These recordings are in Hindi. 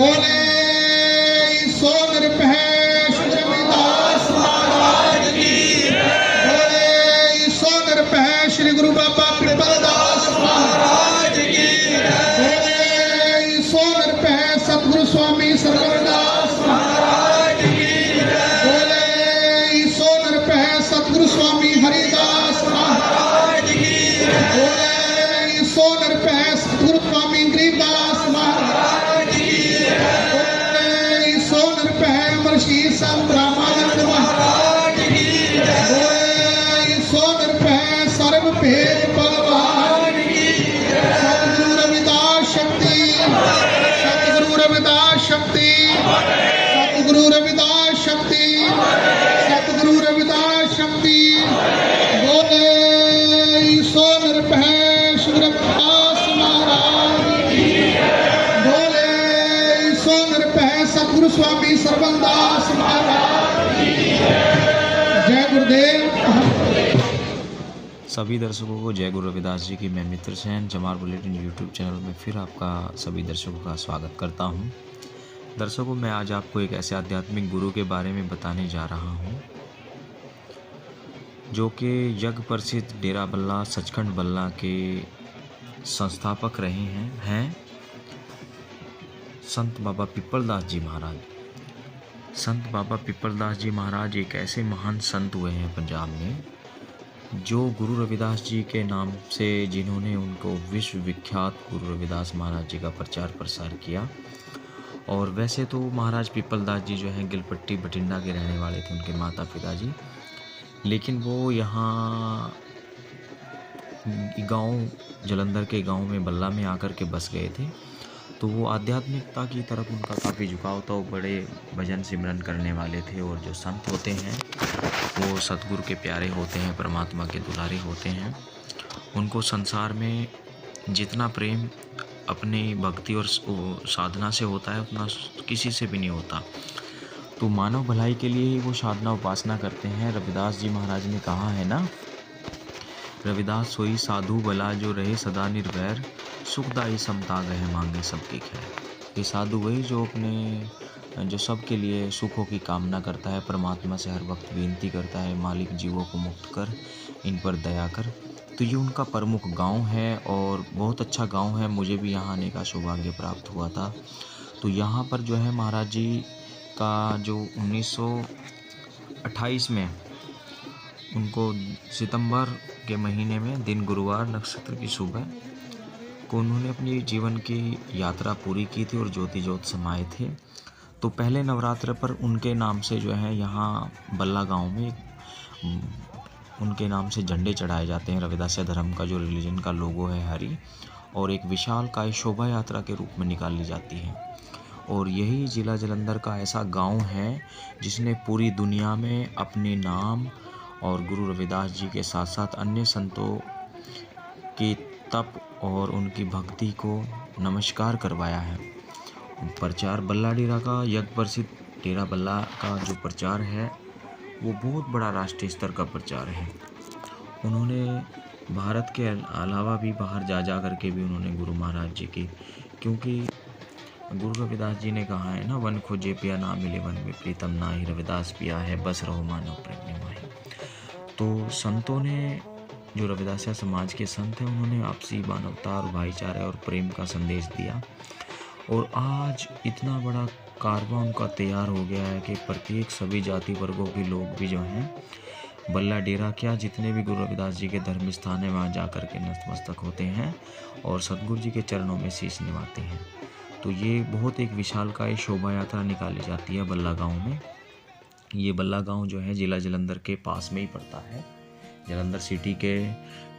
बोले सो निरपैश रविदास महाराज की, बोले सो निरपैश श्री गुरु बाबा पिपलदास महाराज की, बोले सो निरपैश सतगुरु स्वामी सरवरदास महाराज की, बोले सो निरपैश सतगुरु स्वामी हरिदास महाराज की, बोले सो निरपैश सतगुरु स्वामी गरीबदास महाराज की, बोले सो निरपैश अमरशीर संत रामानंद महाराज की, बोले सो निरपैश सर्वभेद भगवान की, सतगुरु रविदास शक्ति, सतगुरु रविदास शक्ति, सतगुरु रविदास शक्ति, सतगुरु रविदास शक्ति, बोले सो निरपैश रविदास महाराज की, बोले सो निरपैश सतगुरु स्वामी सरवनदास महाराज की। जय गुरुदेव। सभी दर्शकों को जय गुरु रविदास जी की मैं मित्र सेन जमार बुलेटिन यूट्यूब चैनल में फिर आपका सभी दर्शकों का स्वागत करता हूं। दर्शकों, मैं आज आपको एक ऐसे आध्यात्मिक गुरु के बारे में बताने जा रहा हूं जो कि यज्ञ प्रसिद्ध डेरा बल्ला सचखंड बल्ला के संस्थापक रहे हैं संत बाबा पिपलदास जी महाराज। संत बाबा पिपलदास जी महाराज एक ऐसे महान संत हुए हैं पंजाब में जो गुरु रविदास जी के नाम से, जिन्होंने उनको विश्व विख्यात गुरु रविदास महाराज जी का प्रचार प्रसार किया। और वैसे तो महाराज पिपलदास जी जो हैं गिलपट्टी बठिंडा के रहने वाले थे, उनके माता पिताजी, लेकिन वो यहाँ गांव जलंधर के गांव में बल्ला में आकर के बस गए थे। तो वो आध्यात्मिकता की तरफ उनका काफ़ी झुकाव था। वो बड़े भजन सिमरन करने वाले थे। और जो संत होते हैं वो सतगुरु के प्यारे होते हैं, परमात्मा के दुलारे होते हैं। उनको संसार में जितना प्रेम अपनी भक्ति और साधना से होता है उतना किसी से भी नहीं होता। तो मानव भलाई के लिए ही वो साधना उपासना करते हैं। रविदास जी महाराज ने कहा है ना, रविदास सोई साधु भला जो रहे सदा निर्वैर, सुखदाई समता गहे मांगे सबकी खैर। ये साधु वही जो सबके लिए सुखों की कामना करता है, परमात्मा से हर वक्त विनती करता है, मालिक जीवों को मुक्त कर, इन पर दया कर। तो ये उनका प्रमुख गांव है और बहुत अच्छा गांव है। मुझे भी यहाँ आने का सौभाग्य प्राप्त हुआ था। तो यहाँ पर जो है महाराज जी का जो 1928 में उनको सितंबर के महीने में दिन गुरुवार नक्षत्र की सुबह को उन्होंने अपनी जीवन की यात्रा पूरी की थी और ज्योति ज्योत समाये थे। तो पहले नवरात्र पर उनके नाम से जो है यहाँ बल्ला गांव में उनके नाम से झंडे चढ़ाए जाते हैं। रविदास धर्म का जो रिलीजन का लोगो है हरी, और एक विशाल काय शोभा यात्रा के रूप में निकाली जाती है। और यही जिला जलंधर का ऐसा गांव है जिसने पूरी दुनिया में अपने नाम और गुरु रविदास जी के साथ साथ अन्य संतों की तप और उनकी भक्ति को नमस्कार करवाया है। प्रचार बल्ला डेरा का, यज्ञ प्रसिद्ध डेरा बल्ला का जो प्रचार है वो बहुत बड़ा राष्ट्रीय स्तर का प्रचार है। उन्होंने भारत के अलावा भी बाहर जा करके भी उन्होंने गुरु महाराज जी की, क्योंकि गुरु रविदास जी ने कहा है ना, वन खोजे पिया ना मिले वन में प्रीतम ना ही, रविदास पिया है बस रहो मानव प्रेम माही। तो संतों ने, जो रविदासिया समाज के संत हैं, उन्होंने आपसी मानवता और भाईचारे और प्रेम का संदेश दिया। और आज इतना बड़ा कारवां उनका तैयार हो गया है कि प्रत्येक सभी जाति वर्गों के लोग भी जो हैं बल्ला डेरा क्या, जितने भी गुरु रविदास जी के धर्म स्थान है वहाँ जा कर के नतमस्तक होते हैं और सतगुरु जी के चरणों में शीश निभाते हैं। तो ये बहुत एक विशालकाय शोभा यात्रा निकाली जाती है बल्ला गांव में। ये बल्ला गांव जो है जिला जलंधर के पास में ही पड़ता है। जलंधर सिटी के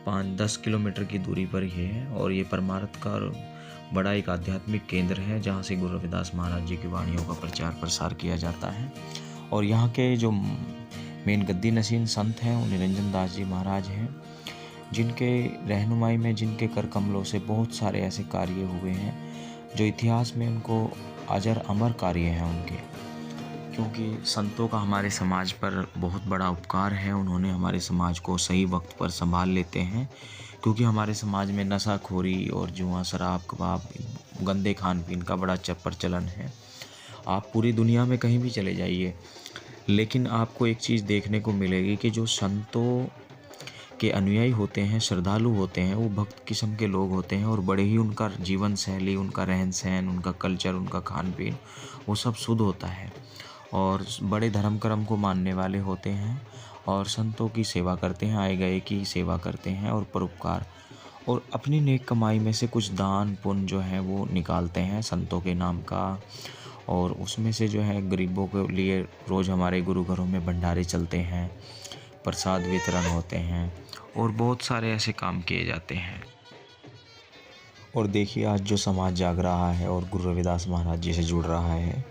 5-10 किलोमीटर की दूरी पर ही है। और ये परमार्थ का बड़ा एक आध्यात्मिक केंद्र है जहाँ से गुरु रविदास महाराज जी की वाणियों का प्रचार प्रसार किया जाता है। और यहाँ के जो मेन गद्दी नशीन संत हैं वो निरंजन दास जी महाराज हैं, जिनके रहनुमाई में, जिनके कर कमलों से बहुत सारे ऐसे कार्य हुए हैं जो इतिहास में उनको अजर अमर कार्य हैं उनके। क्योंकि संतों का हमारे समाज पर बहुत बड़ा उपकार है। उन्होंने हमारे समाज को सही वक्त पर संभाल लेते हैं, क्योंकि हमारे समाज में नशाखोरी और जुआ, शराब, कबाब गंदे खान पीन का बड़ा प्रचलन है। आप पूरी दुनिया में कहीं भी चले जाइए, लेकिन आपको एक चीज़ देखने को मिलेगी कि जो संतों के अनुयायी होते हैं, श्रद्धालु होते हैं, वो भक्त किस्म के लोग होते हैं और बड़े ही उनका जीवन शैली, उनका रहन सहन, उनका कल्चर, उनका खान पीन वो सब शुद्ध होता है और बड़े धर्म कर्म को मानने वाले होते हैं और संतों की सेवा करते हैं, आए गए की सेवा करते हैं और परोपकार और अपनी नेक कमाई में से कुछ दान पुण्य जो है वो निकालते हैं संतों के नाम का। और उसमें से जो है गरीबों के लिए रोज़ हमारे गुरु घरों में भंडारे चलते हैं, प्रसाद वितरण होते हैं और बहुत सारे ऐसे काम किए जाते हैं। और देखिए आज जो समाज जाग रहा है और गुरु रविदास महाराज जी से जुड़ रहा है,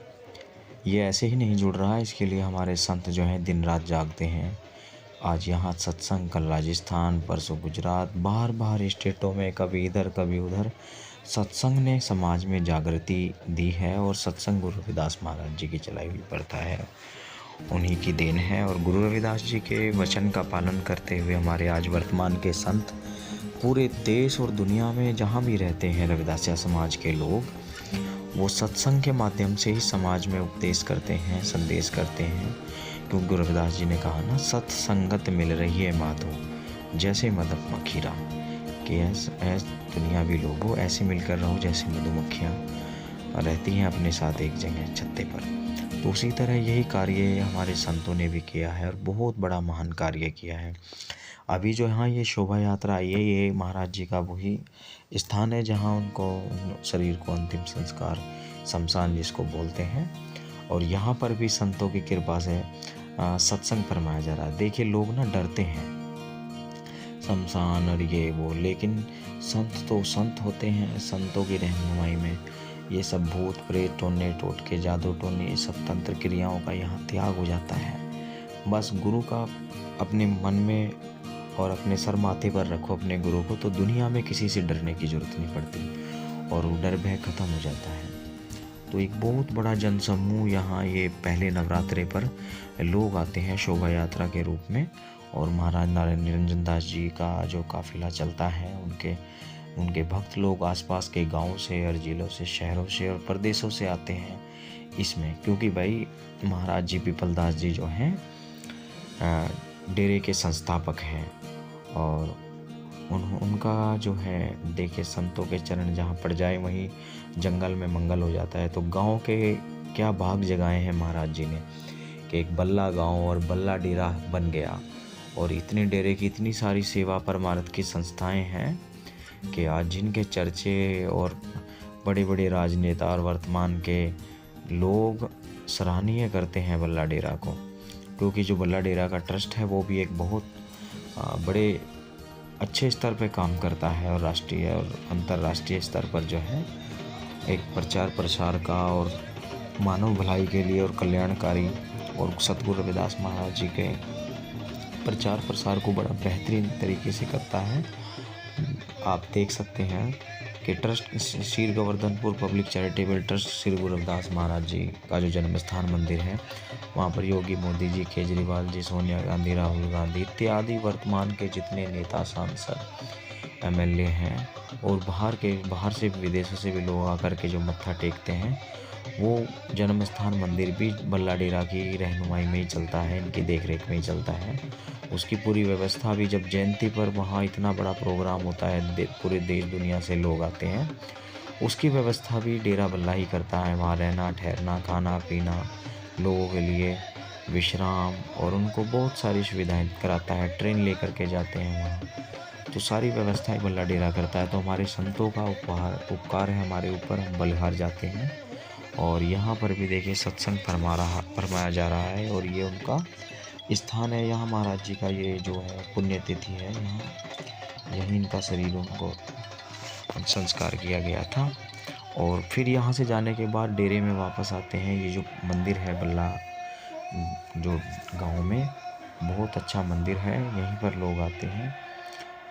ये ऐसे ही नहीं जुड़ रहा है, इसके लिए हमारे संत जो हैं दिन रात जागते हैं। आज यहाँ सत्संग, कल राजस्थान, परसों गुजरात, बाहर स्टेटों में कभी इधर कभी उधर सत्संग ने समाज में जागृति दी है और सत्संग गुरु रविदास महाराज जी की चलाई हुई प्रथा है, उन्हीं की देन है। और गुरु रविदास जी के वचन का पालन करते हुए हमारे आज वर्तमान के संत पूरे देश और दुनिया में जहाँ भी रहते हैं रविदासिया समाज के लोग, वो सत्संग के माध्यम से ही समाज में उपदेश करते हैं, संदेश करते हैं। क्योंकि गुरु रविदास जी ने कहा ना, सत्संगत मिल रही है माधो जैसे मदक मखीरा, कि ऐसे दुनियावी लोगों ऐसे मिलकर रहो जैसे मधुमक्खियाँ रहती हैं अपने साथ एक जगह छत्ते पर। तो उसी तरह यही कार्य हमारे संतों ने भी किया है और बहुत बड़ा महान कार्य किया है। अभी जो यहाँ ये शोभा यात्रा आई है, ये महाराज जी का वही स्थान है जहाँ उनको शरीर को अंतिम संस्कार, शमशान जिसको बोलते हैं, और यहाँ पर भी संतों की कृपा से सत्संग फरमाया जा रहा है। देखिए लोग ना डरते हैं शमशान और ये वो, लेकिन संत तो संत होते हैं। संतों की रहनुमाई में ये सब भूत प्रेत, टोने टोटके, जादू टोने, ये सब तंत्र क्रियाओं का यहाँ त्याग हो जाता है। बस गुरु का अपने मन में और अपने सर माथे पर रखो अपने गुरु को, तो दुनिया में किसी से डरने की जरूरत नहीं पड़ती और वो डर भय खत्म हो जाता है। तो एक बहुत बड़ा जनसमूह यहाँ ये पहले नवरात्रे पर लोग आते हैं शोभा यात्रा के रूप में, और महाराज नारायण निरंजन दास जी का जो काफिला चलता है, उनके भक्त लोग आसपास के गांवों से और जिलों से, शहरों से और प्रदेशों से आते हैं इसमें। क्योंकि भाई महाराज जी पीपलदास जी जो हैं डेरे के संस्थापक हैं और उनका जो है देखिए संतों के चरण जहाँ पड़ जाए वहीं जंगल में मंगल हो जाता है। तो गांव के क्या भाग जगाए हैं महाराज जी ने कि एक बल्ला गांव और बल्ला डेरा बन गया, और इतने डेरे की इतनी सारी सेवा परमार्थ की संस्थाएं हैं कि आज जिनके चर्चे और बड़े बड़े राजनेता और वर्तमान के लोग सराहनीय करते हैं बल्ला डेरा को। क्योंकि जो बल्ला डेरा का ट्रस्ट है वो भी एक बहुत बड़े अच्छे स्तर पे काम करता है और राष्ट्रीय और अंतर्राष्ट्रीय स्तर पर जो है एक प्रचार प्रसार का और मानव भलाई के लिए और कल्याणकारी और सतगुरु रविदास महाराज जी के प्रचार प्रसार को बड़ा बेहतरीन तरीके से करता है। आप देख सकते हैं कि trust Shri Govardhanpur public charitable trust Shri Guru Ravidas महाराज जी का जो जन्म स्थान मंदिर है, वहाँ पर योगी मोदी जी, केजरीवाल जी, सोनिया गांधी, राहुल गांधी इत्यादि वर्तमान के जितने नेता, सांसद, एमएलए हैं और बाहर से विदेशों से भी लोग आकर के जो मत्था टेकते हैं, वो जन्म स्थान मंदिर भी बल्ला डेरा की रहनुमाई में ही चलता है, इनकी देखरेख में ही चलता है। उसकी पूरी व्यवस्था भी, जब जयंती पर वहाँ इतना बड़ा प्रोग्राम होता है, पूरे देश दुनिया से लोग आते हैं, उसकी व्यवस्था भी डेरा बल्ला ही करता है। वहाँ रहना, ठहरना, खाना पीना, लोगों के लिए विश्राम और उनको बहुत सारी सुविधाएं कराता है। ट्रेन लेकर के जाते हैं वहाँ, तो सारी व्यवस्थाएं बल्ला डेरा करता है। तो हमारे संतों का उपकार है हमारे ऊपर, हम बलिहार जाते हैं। और यहाँ पर भी देखिए सत्संग फरमाया जा रहा है और ये उनका स्थान है। यहाँ महाराज जी का ये जो है पुण्यतिथि है, यहाँ यहीं इनका शरीर उनको संस्कार किया गया था। और फिर यहाँ से जाने के बाद डेरे में वापस आते हैं। ये जो मंदिर है बल्ला जो गांव में, बहुत अच्छा मंदिर है, यहीं पर लोग आते हैं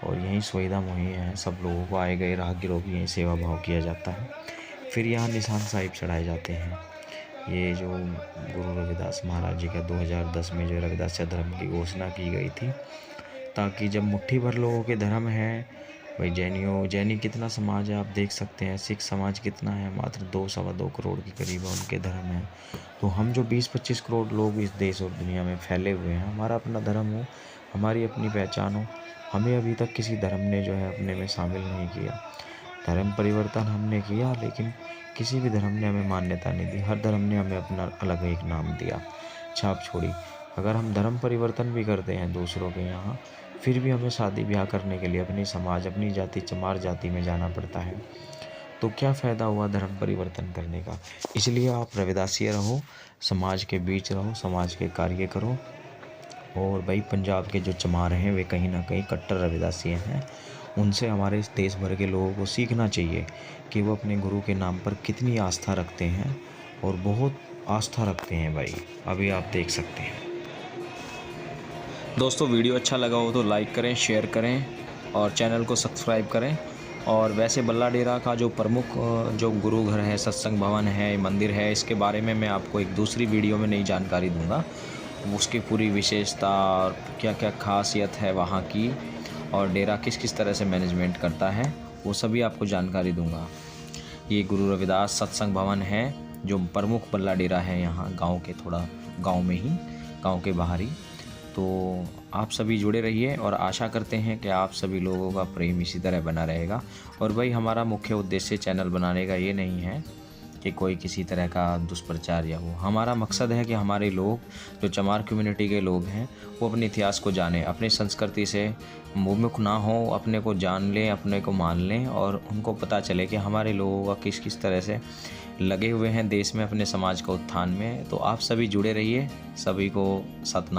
और यहीं सुविधा मुहैया है। सब लोगों को, आए गए राहगीरों की यहीं सेवा भाव किया जाता है। फिर यहाँ निशान साहिब चढ़ाए जाते हैं। ये जो गुरु रविदास महाराज जी का 2010 में जो रविदास धर्म की घोषणा की गई थी, ताकि जब मुट्ठी भर लोगों के धर्म है भाई जैनी कितना समाज है आप देख सकते हैं, सिख समाज कितना है, मात्र 2-2.25 करोड़ के करीब है उनके धर्म है। तो हम जो 20-25 करोड़ लोग इस देश और दुनिया में फैले हुए हैं, हमारा अपना धर्म हो, हमारी अपनी पहचान हो, हमें अभी तक किसी धर्म ने जो है अपने में शामिल नहीं किया। धर्म परिवर्तन हमने किया, लेकिन किसी भी धर्म ने हमें मान्यता नहीं दी। हर धर्म ने हमें अपना अलग एक नाम दिया, छाप छोड़ी। अगर हम धर्म परिवर्तन भी करते हैं दूसरों के यहाँ, फिर भी हमें शादी ब्याह करने के लिए अपनी समाज, अपनी जाति, चमार जाति में जाना पड़ता है। तो क्या फ़ायदा हुआ धर्म परिवर्तन करने का। इसलिए आप रविदासीय रहो, समाज के बीच रहो, समाज के कार्य करो। और भाई पंजाब के जो चमार हैं वे कहीं ना कहीं कट्टर रविदासी हैं। उनसे हमारे इस देश भर के लोगों को सीखना चाहिए कि वो अपने गुरु के नाम पर कितनी आस्था रखते हैं, और बहुत आस्था रखते हैं भाई, अभी आप देख सकते हैं। दोस्तों वीडियो अच्छा लगा हो तो लाइक करें, शेयर करें और चैनल को सब्सक्राइब करें। और वैसे बल्ला डेरा का जो प्रमुख जो गुरु घर है, सत्संग भवन है, मंदिर है, इसके बारे में मैं आपको एक दूसरी वीडियो में नई जानकारी दूंगा। उसकी पूरी विशेषता और क्या क्या खासियत है वहाँ की, और डेरा किस किस तरह से मैनेजमेंट करता है, वो सभी आपको जानकारी दूंगा। ये गुरु रविदास सत्संग भवन है जो प्रमुख बल्ला डेरा है यहाँ गांव के, थोड़ा गांव में ही, गांव के बाहर ही। तो आप सभी जुड़े रहिए और आशा करते हैं कि आप सभी लोगों का प्रेम इसी तरह बना रहेगा। और भाई हमारा मुख्य उद्देश्य चैनल बनाने का ये नहीं है कि कोई किसी तरह का दुष्प्रचार या वो, हमारा मकसद है कि हमारे लोग जो चमार कम्युनिटी के लोग हैं वो अपने इतिहास को जानें, अपनी संस्कृति से मुख ना हो, अपने को जान लें, अपने को मान लें, और उनको पता चले कि हमारे लोगों का किस किस तरह से लगे हुए हैं देश में, अपने समाज का उत्थान में। तो आप सभी जुड़े रहिए, सभी को सतनाम।